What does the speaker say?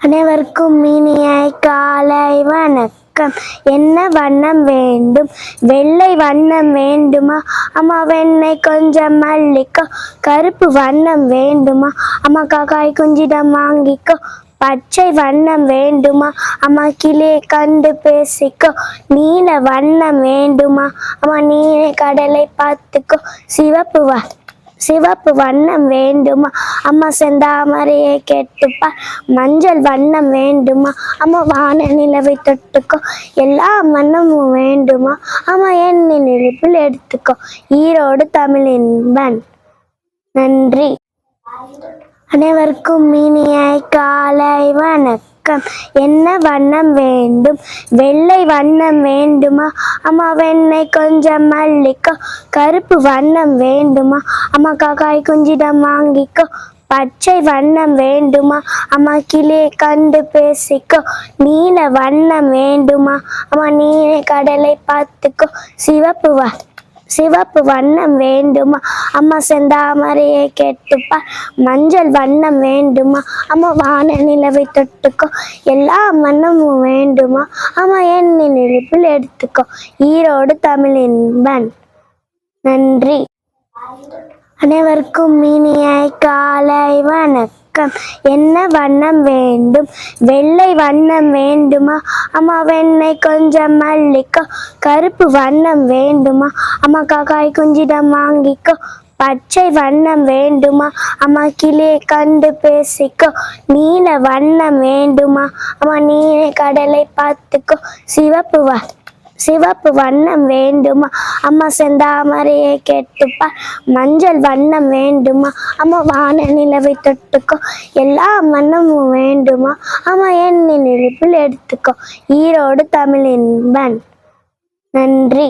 அனைவருக்கும் இனிய காலை வணக்கம். என்ன வண்ணம் வேண்டும்? வெள்ளை வண்ணம் வேண்டுமா? அம்மா வெண்ணெய் கொஞ்சம் மல்லிக்கோ. கருப்பு வண்ணம் வேண்டுமா? அம்மா காக்காய் குஞ்சிடம் வாங்கிக்கோ. பச்சை வண்ணம் வேண்டுமா? அம்மா கிளியை கண்டு பேசிக்கோ. நீல வண்ணம் வேண்டுமா? அம்மா நீல கடலை பார்த்துக்கோ. சிவப்பு வண்ணம் வேண்டுமா? அம்மா செந்தாமரையை கேட்டுப்பா. மஞ்சள் வண்ணம் வேண்டுமா? அம்மா வான நிலவை தொட்டுக்கோ. எல்லா வண்ணமும் வேண்டுமா? அம்மா எண்ணெய் நெருப்பில் எடுத்துக்கோ. ஈரோடு தமிழின்பன். நன்றி. அனைவருக்கும் இனிய காலை வணக்கம். என்ன வண்ணம் வேண்டும்? வெள்ளை வண்ணம் வேண்டுமா? அம்மா வெண்ணெய் கொஞ்சம் மல்லிக்கோ. கருப்பு வண்ணம் வேண்டுமா? அம்மா காக்காய் குஞ்சிடம் வாங்கிக்கோ. பச்சை வண்ணம் வேண்டுமா? அம்மா கிளியை கண்டு பேசிக்கோ. நீல வண்ணம் வேண்டுமா? அம்மா நீல கடலை பார்த்துக்கோ. சிவப்பு வண்ணம் வேண்டுமா? அம்மா செந்தாமரையை கேட்டுப்பா. மஞ்சள் வண்ணம் வேண்டுமா? அம்மா வான நிலவை தொட்டுக்கோ. எல்லா வண்ணமும் வேண்டுமா? அம்மா எண்ணெய் நெருப்பில் எடுத்துக்கோ. ஈரோடு தமிழின்பன். நன்றி. அனைவருக்கும் இனிய காலை வணக்கம். என்ன வண்ணம் வேண்டும்? வெள்ளை வண்ணம் வேண்டுமா? அம்மா வெண்ணெய் கொஞ்சம் மல்லிக்கோ. கருப்பு வண்ணம் வேண்டுமா? அம்மா காக்காய் குஞ்சிடம் வாங்கிக்கோ. பச்சை வண்ணம் வேண்டுமா? அம்மா கிளியை கண்டு பேசிக்கோ. நீல வண்ணம் வேண்டுமா? அம்மா நீல கடலை பார்த்துக்கோ. சிவப்பு வண்ணம் வேண்டுமா? அம்மா செந்தாமரையை கேட்டுப்பா. மஞ்சள் வண்ணம் வேண்டுமா? அம்மா வான நிலவை தொட்டுக்கோ. எல்லா வண்ணமும் வேண்டுமா? அம்மா எண்ணெய் நெருப்பில் எடுத்துக்கோ. ஈரோடு தமிழின்பன். நன்றி.